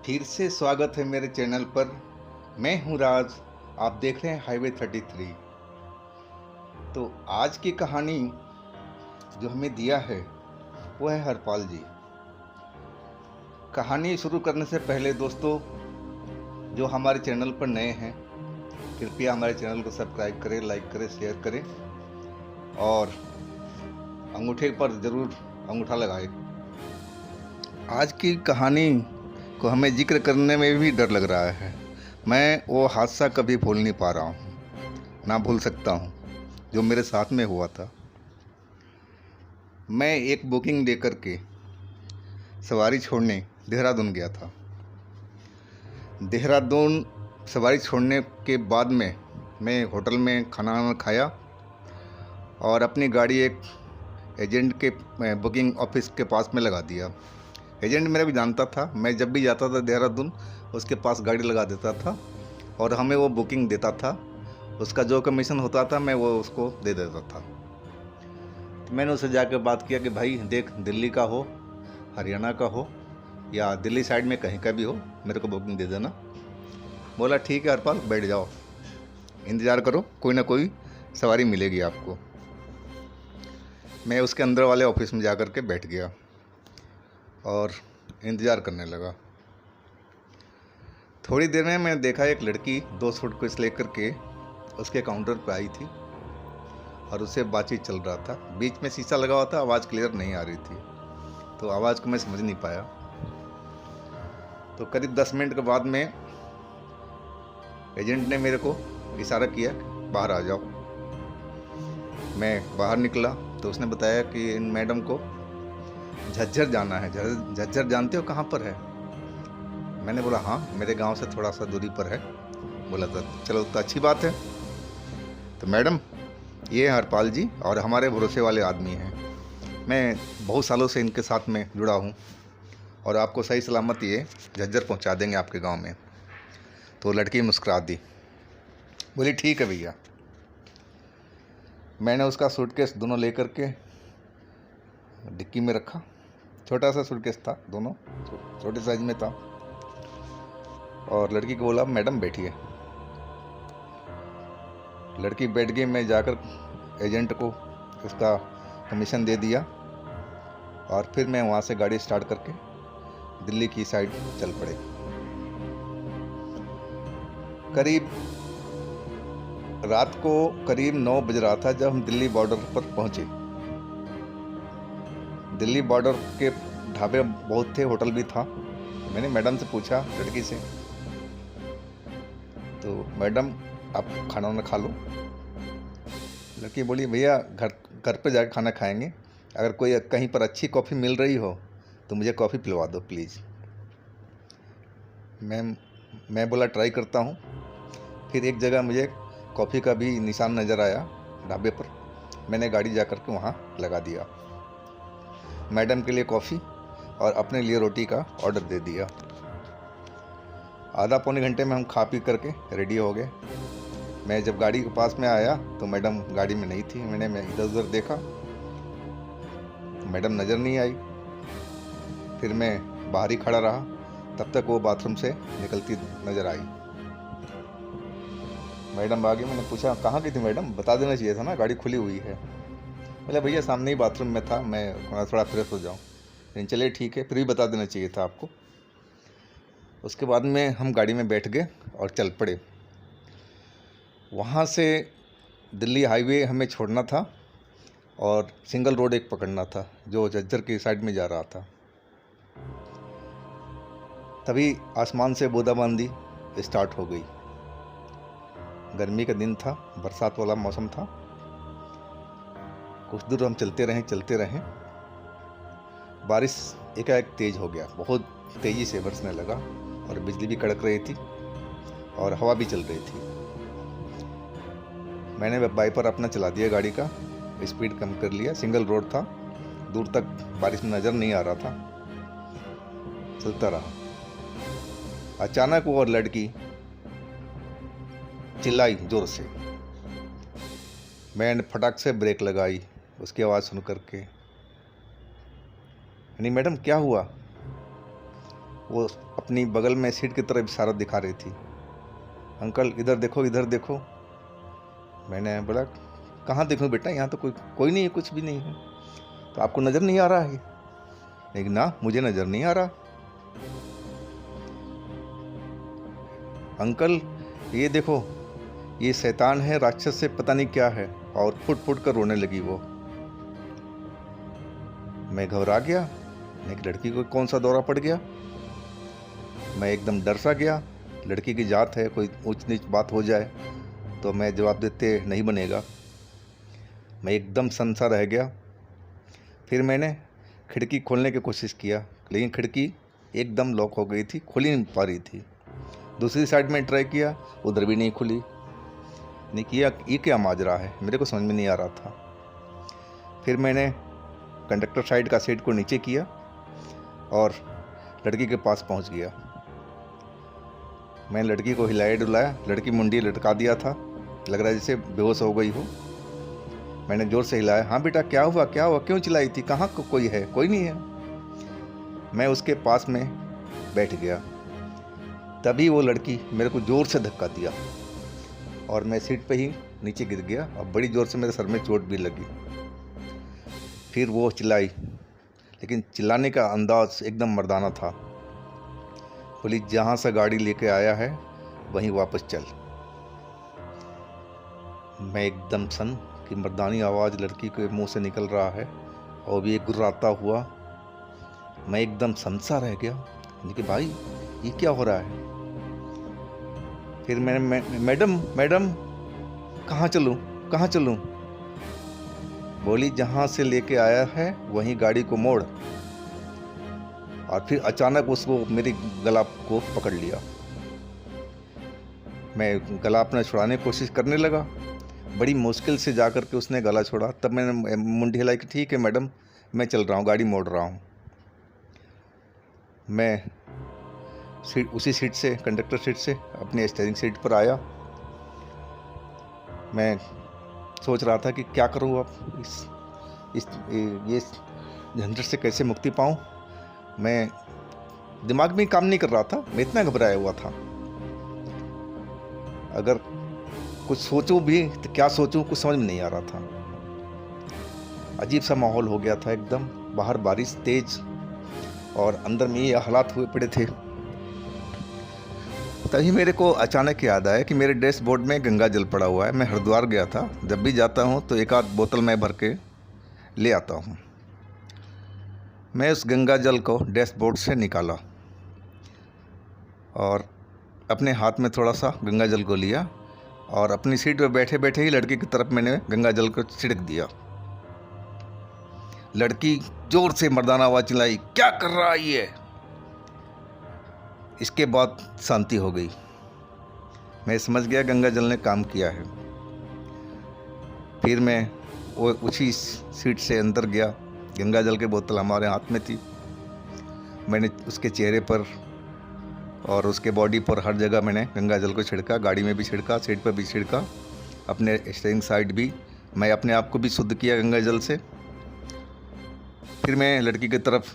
फिर से स्वागत है मेरे चैनल पर। मैं हूं राज। आप देख रहे हैं हाईवे 33। तो आज की कहानी जो हमें दिया है वो है हरपाल जी। कहानी शुरू करने से पहले दोस्तों, जो हमारे चैनल पर नए हैं, कृपया हमारे चैनल को सब्सक्राइब करें, लाइक करें, शेयर करें और अंगूठे पर ज़रूर अंगूठा लगाएं। आज की कहानी को हमें जिक्र करने में भी डर लग रहा है। मैं वो हादसा कभी भूल नहीं पा रहा हूँ, ना भूल सकता हूँ जो मेरे साथ में हुआ था। मैं एक बुकिंग लेकर के सवारी छोड़ने देहरादून गया था। देहरादून सवारी छोड़ने के बाद में मैं होटल में खाना खाया और अपनी गाड़ी एक एजेंट के बुकिंग ऑफिस के पास में लगा दिया। एजेंट मेरा भी जानता था, मैं जब भी जाता था देहरादून उसके पास गाड़ी लगा देता था और हमें वो बुकिंग देता था। उसका जो कमीशन होता था मैं वो उसको दे देता था। तो मैंने उससे जाकर बात किया कि भाई देख, दिल्ली का हो, हरियाणा का हो या दिल्ली साइड में कहीं का भी हो, मेरे को बुकिंग दे देना। बोला ठीक है हरपाल, बैठ जाओ, इंतज़ार करो, कोई ना कोई सवारी मिलेगी आपको। मैं उसके अंदर वाले ऑफिस में जा कर के बैठ गया और इंतज़ार करने लगा। थोड़ी देर में मैंने देखा एक लड़की 2 सूटकेस लेकर के उसके काउंटर पर आई थी और उससे बातचीत चल रहा था। बीच में शीशा लगा हुआ था, आवाज़ क्लियर नहीं आ रही थी, तो आवाज़ को मैं समझ नहीं पाया। तो करीब 10 मिनट के बाद में एजेंट ने मेरे को इशारा किया कि बाहर आ जाओ। मैं बाहर निकला तो उसने बताया कि इन मैडम को झज्जर जाना है। झज्जर जानते हो कहाँ पर है? मैंने बोला हाँ, मेरे गांव से थोड़ा सा दूरी पर है। बोला था चलो तो अच्छी बात है। तो मैडम, ये हरपाल जी और हमारे भरोसे वाले आदमी हैं। मैं बहुत सालों से इनके साथ में जुड़ा हूँ और आपको सही सलामत ये झज्जर पहुँचा देंगे आपके गांव में। तो लड़की मुस्कुरा दी, बोली ठीक है भैया। मैंने उसका सूटकेस दोनों लेकर के डिक्की में रखा। छोटा सा सूटकेस था, दोनों छोटे साइज में था। और लड़की को बोला मैडम बैठिए। लड़की बैठ गई। मैं जाकर एजेंट को उसका कमीशन दे दिया और फिर मैं वहाँ से गाड़ी स्टार्ट करके दिल्ली की साइड चल पड़े। करीब रात को करीब 9 बज रहा था जब हम दिल्ली बॉर्डर पर पहुँचे। दिल्ली बॉर्डर के ढाबे बहुत थे, होटल भी था। मैंने मैडम से पूछा, लड़की से, तो मैडम आप खाना वाना खा लो। लड़की बोली भैया घर पे जाकर खाना खाएंगे, अगर कोई कहीं पर अच्छी कॉफ़ी मिल रही हो तो मुझे कॉफ़ी पिलवा दो प्लीज़। मैं बोला ट्राई करता हूँ। फिर एक जगह मुझे कॉफ़ी का भी निशान नज़र आया ढाबे पर। मैंने गाड़ी जा कर के वहाँ लगा दिया। मैडम के लिए कॉफ़ी और अपने लिए रोटी का ऑर्डर दे दिया। आधा पौने घंटे में हम खा पी करके रेडी हो गए। मैं जब गाड़ी के पास में आया तो मैडम गाड़ी में नहीं थी। मैं इधर उधर देखा, मैडम नज़र नहीं आई। फिर मैं बाहर ही खड़ा रहा, तब तक वो बाथरूम से निकलती नज़र आई। मैडम आ गई। मैंने पूछा कहाँ गई थी मैडम, बता देना चाहिए था ना, गाड़ी खुली हुई है। बोले भैया सामने ही बाथरूम में था, मैं थोड़ा फ्रेश हो जाऊँ। लेकिन चलिए ठीक है, फिर भी बता देना चाहिए था आपको। उसके बाद में हम गाड़ी में बैठ गए और चल पड़े। वहाँ से दिल्ली हाईवे हमें छोड़ना था और सिंगल रोड एक पकड़ना था जो झज्जर की साइड में जा रहा था। तभी आसमान से बूंदाबांदी स्टार्ट हो गई। गर्मी का दिन था, बरसात वाला मौसम था। कुछ दूर हम चलते रहें। बारिश एकाएक तेज़ हो गया, बहुत तेज़ी से बरसने लगा और बिजली भी कड़क रही थी और हवा भी चल रही थी। मैंने वाइपर अपना चला दिया, गाड़ी का स्पीड कम कर लिया। सिंगल रोड था, दूर तक बारिश में नज़र नहीं आ रहा था। चलता रहा। अचानक वो लड़की चिल्लाई जोर से। मैंने फटाक से ब्रेक लगाई उसकी आवाज़ सुन करके। नहीं मैडम क्या हुआ? वो अपनी बगल में सीट की तरफ इशारा दिखा रही थी, अंकल इधर देखो इधर देखो। मैंने बोला कहाँ देखूं बेटा, यहाँ तो कोई नहीं है, कुछ भी नहीं है। तो आपको नज़र नहीं आ रहा है? लेकिन ना, मुझे नज़र नहीं आ रहा। अंकल ये देखो, ये शैतान है, राक्षस से पता नहीं क्या है। और फुट फुट कर रोने लगी वो। मैं घबरा गया, एक लड़की को कौन सा दौरा पड़ गया। मैं एकदम डर सा गया। लड़की की जात है, कोई ऊंच नीच बात हो जाए तो मैं जवाब देते नहीं बनेगा। मैं एकदम सनसा रह गया। फिर मैंने खिड़की खोलने की कोशिश किया, लेकिन खिड़की एकदम लॉक हो गई थी, खुली नहीं पा रही थी। दूसरी साइड में ट्राई किया, उधर भी नहीं खुली। नहीं किया, ये क्या माजरा है, मेरे को समझ में नहीं आ रहा था। फिर मैंने कंडक्टर साइड का सीट को नीचे किया और लड़की के पास पहुंच गया। मैंने लड़की को हिलाया डुलाया, लड़की मुंडी लटका दिया था, लग रहा है जैसे बेहोश हो गई हो। मैंने ज़ोर से हिलाया, हाँ बेटा क्या हुआ क्या हुआ, क्यों चिल्लाई थी, कहाँ कोई है? कोई नहीं है। मैं उसके पास में बैठ गया। तभी वो लड़की मेरे को ज़ोर से धक्का दिया और मैं सीट पे ही नीचे गिर गया और बड़ी ज़ोर से मेरे सर में चोट भी लगी। फिर वो चिल्लाई, लेकिन चिल्लाने का अंदाज एकदम मर्दाना था। बोली जहाँ से गाड़ी लेके आया है वहीं वापस चल। मैं एकदम सन कि मर्दानी आवाज़ लड़की के मुंह से निकल रहा है और भी एक गुर्राता हुआ। मैं एकदम सनसा रह गया कि भाई ये क्या हो रहा है। फिर मैंने मैडम मैडम कहाँ चलूँ कहाँ चलूँ? बोली जहाँ से लेके आया है वहीं गाड़ी को मोड़। और फिर अचानक उसको मेरी गला को पकड़ लिया। मैं गला अपना छुड़ाने की कोशिश करने लगा, बड़ी मुश्किल से जा कर के उसने गला छोड़ा। तब मैंने मुंडी हिलाई कि ठीक है मैडम, मैं चल रहा हूँ, गाड़ी मोड़ रहा हूँ। मैं उसी सीट से, कंडक्टर सीट से अपनी स्टीयरिंग सीट पर आया। मैं सोच रहा था कि क्या करूँ अब, ये झंझट से कैसे मुक्ति पाऊँ। मैं दिमाग में काम नहीं कर रहा था, मैं इतना घबराया हुआ था। अगर कुछ सोचूं भी तो क्या सोचूं, कुछ समझ में नहीं आ रहा था। अजीब सा माहौल हो गया था एकदम। बाहर बारिश तेज और अंदर में ये हालात हुए पड़े थे। तभी मेरे को अचानक याद आया कि मेरे डैशबोर्ड में गंगा जल पड़ा हुआ है। मैं हरिद्वार गया था, जब भी जाता हूँ तो एक आध बोतल मैं भर के ले आता हूँ। मैं उस गंगा जल को डैशबोर्ड से निकाला और अपने हाथ में थोड़ा सा गंगा जल को लिया और अपनी सीट पर बैठे बैठे ही लड़की की तरफ मैंने गंगा जल को छिड़क दिया। लड़की जोर से मर्दाना आवाज़ चिल्लाई, क्या कर रहा है ये? इसके बाद शांति हो गई। मैं समझ गया गंगा जल ने काम किया है। फिर मैं वो उसी सीट से अंदर गया। गंगा जल की बोतल हमारे हाथ में थी। मैंने उसके चेहरे पर और उसके बॉडी पर हर जगह मैंने गंगा जल को छिड़का, गाड़ी में भी छिड़का, सीट पर भी छिड़का, अपने स्टीयरिंग साइड भी। मैं अपने आप को भी शुद्ध किया गंगा जल से। फिर मैं लड़की की तरफ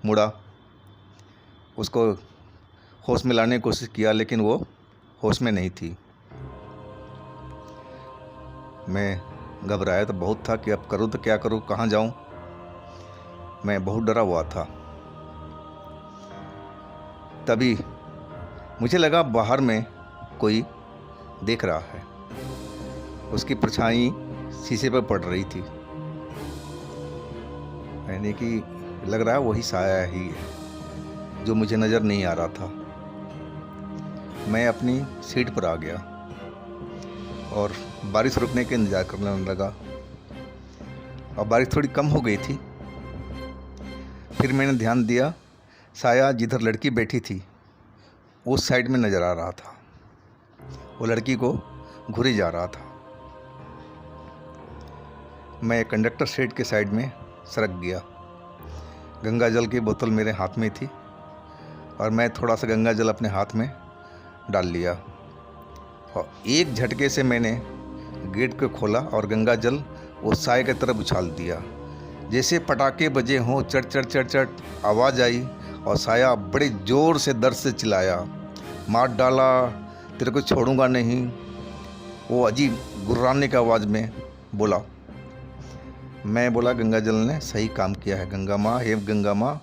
मुड़ा, उसको होश में लाने की कोशिश किया, लेकिन वो होश में नहीं थी। मैं घबराया तो बहुत था कि अब करूँ तो क्या करूँ, कहाँ जाऊँ। मैं बहुत डरा हुआ था। तभी मुझे लगा बाहर में कोई देख रहा है। उसकी परछाई शीशे पर पड़ रही थी। मैंने कि लग रहा है वही साया ही है जो मुझे नज़र नहीं आ रहा था। मैं अपनी सीट पर आ गया और बारिश रुकने के इंतज़ार करने लगा। और बारिश थोड़ी कम हो गई थी। फिर मैंने ध्यान दिया, साया जिधर लड़की बैठी थी उस साइड में नज़र आ रहा था। वो लड़की को घुरी जा रहा था। मैं कंडक्टर सीट के साइड में सरक गया। गंगा जल की बोतल मेरे हाथ में थी और मैं थोड़ा सा गंगा जल अपने हाथ में डाल लिया और एक झटके से मैंने गेट को खोला और गंगा जल उस साए की तरफ उछाल दिया। जैसे पटाखे बजे हों, चट चट चट चट आवाज़ आई और साया बड़े ज़ोर से दर्द से चिल्लाया, मार डाला, तेरे को छोड़ूंगा नहीं। वो अजीब गुर्राने की आवाज़ में बोला। मैं बोला गंगा जल ने सही काम किया है गंगा माँ, हे गंगा माँ,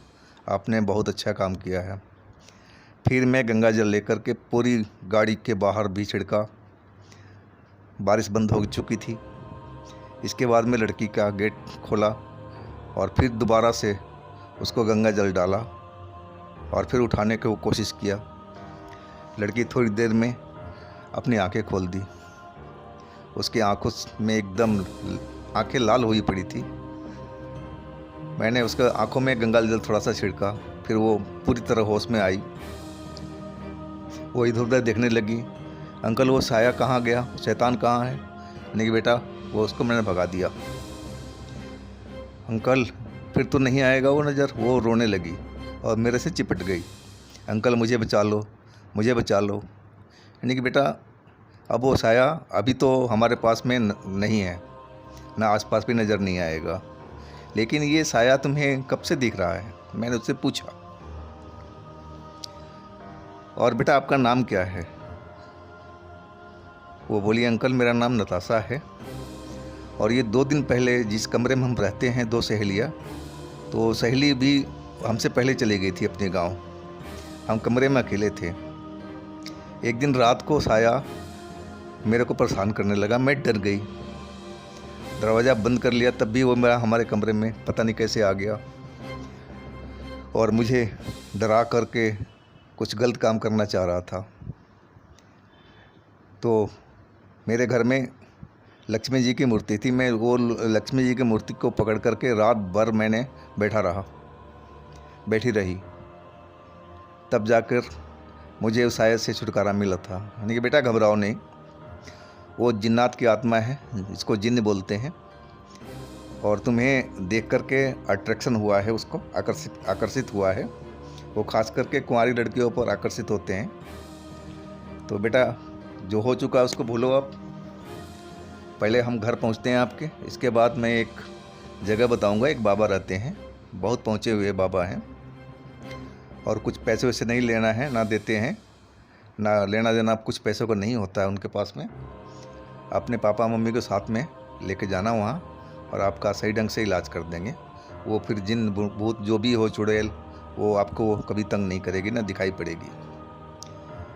आपने बहुत अच्छा काम किया है। फिर मैं गंगा जल लेकर के पूरी गाड़ी के बाहर भी छिड़का। बारिश बंद हो चुकी थी। इसके बाद में लड़की का गेट खोला और फिर दोबारा से उसको गंगा जल डाला और फिर उठाने की कोशिश किया। लड़की थोड़ी देर में अपनी आंखें खोल दी। उसकी आंखों में एकदम आंखें लाल हुई पड़ी थी। मैंने उसके आंखों में गंगा जल थोड़ा सा छिड़का, फिर वो पूरी तरह होश में आई। वो इधर उधर देखने लगी, अंकल वो साया कहाँ गया, शैतान कहाँ है। नहीं कि बेटा वो उसको मैंने भगा दिया। अंकल फिर तो नहीं आएगा वो नज़र। वो रोने लगी और मेरे से चिपट गई, अंकल मुझे बचा लो, मुझे बचा लो। यानी कि बेटा अब वो साया अभी तो हमारे पास में नहीं है, ना आसपास भी नज़र नहीं आएगा, लेकिन ये साया तुम्हें कब से दिख रहा है। मैंने उससे पूछा, और बेटा आपका नाम क्या है। वो बोली, अंकल मेरा नाम नताशा है, और ये 2 दिन पहले जिस कमरे में हम रहते हैं 2 सहेलियाँ, तो सहेली भी हमसे पहले चली गई थी अपने गांव। हम कमरे में अकेले थे। एक दिन रात को साया मेरे को परेशान करने लगा। मैं डर गई, दरवाज़ा बंद कर लिया, तब भी वो मेरा हमारे कमरे में पता नहीं कैसे आ गया और मुझे डरा करके कुछ गलत काम करना चाह रहा था। तो मेरे घर में लक्ष्मी जी की मूर्ति थी। मैं वो लक्ष्मी जी की मूर्ति को पकड़ करके रात भर मैंने बैठी रही। तब जाकर मुझे उस साया से छुटकारा मिला था। यानी कि बेटा घबराओ नहीं, वो जिन्नात की आत्मा है, इसको जिन्न बोलते हैं, और तुम्हें देख करके अट्रैक्शन हुआ है, उसको आकर्षित हुआ है। वो खास करके कुंवारी लड़कियों पर आकर्षित होते हैं। तो बेटा जो हो चुका है उसको भूलो। अब पहले हम घर पहुंचते हैं आपके, इसके बाद मैं एक जगह बताऊंगा। एक बाबा रहते हैं, बहुत पहुंचे हुए बाबा हैं, और कुछ पैसे वैसे नहीं लेना है, ना देते हैं, ना लेना देना कुछ पैसों का नहीं होता है उनके पास में। अपने पापा मम्मी को साथ में लेके जाना वहाँ, और आपका सही ढंग से इलाज कर देंगे। वो फिर जिन भूत जो भी हो, चुड़ैल, वो आपको कभी तंग नहीं करेगी, ना दिखाई पड़ेगी।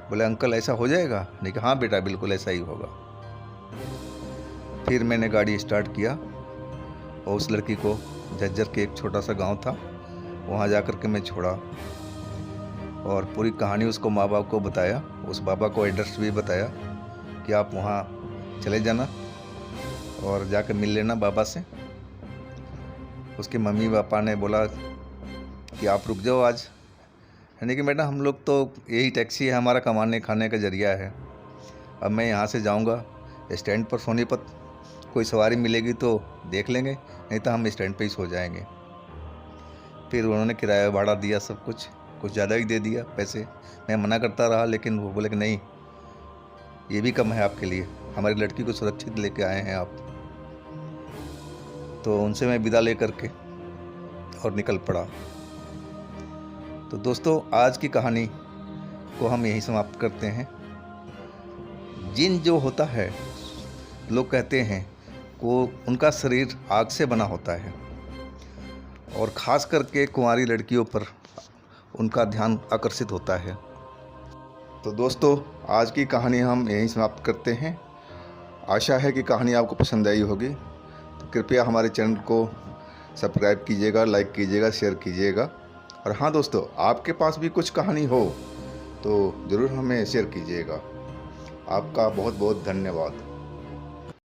बोले अंकल ऐसा हो जाएगा। नहीं कि हाँ बेटा बिल्कुल ऐसा ही होगा। फिर मैंने गाड़ी स्टार्ट किया और उस लड़की को झज्जर के एक छोटा सा गांव था, वहाँ जा कर के मैं छोड़ा और पूरी कहानी उसको माँ बाप को बताया। उस बाबा को एड्रेस भी बताया कि आप वहाँ चले जाना और जाकर मिल लेना बाबा से। उसके मम्मी पापा ने बोला कि आप रुक जाओ आज। यानी कि बेटा हम लोग तो यही टैक्सी है, हमारा कमाने खाने का जरिया है। अब मैं यहाँ से जाऊँगा स्टैंड पर सोनीपत, कोई सवारी मिलेगी तो देख लेंगे, नहीं तो हम स्टैंड पे ही सो जाएंगे। फिर उन्होंने किराया भाड़ा दिया, सब कुछ ज़्यादा ही दे दिया पैसे। मैं मना करता रहा, लेकिन वो बोले कि नहीं ये भी कम है आपके लिए, हमारी लड़की को सुरक्षित लेके आए हैं आप। तो उनसे मैं विदा लेकर के और निकल पड़ा। तो दोस्तों आज की कहानी को हम यहीं समाप्त करते हैं। जिन जो होता है, लोग कहते हैं वो उनका शरीर आग से बना होता है, और ख़ास करके कुंवारी लड़कियों पर उनका ध्यान आकर्षित होता है। तो दोस्तों आज की कहानी हम यहीं समाप्त करते हैं। आशा है कि कहानी आपको पसंद आई होगी। तो कृपया हमारे चैनल को सब्सक्राइब कीजिएगा, लाइक कीजिएगा, शेयर कीजिएगा। और हाँ दोस्तों, आपके पास भी कुछ कहानी हो तो ज़रूर हमें शेयर कीजिएगा। आपका बहुत बहुत धन्यवाद।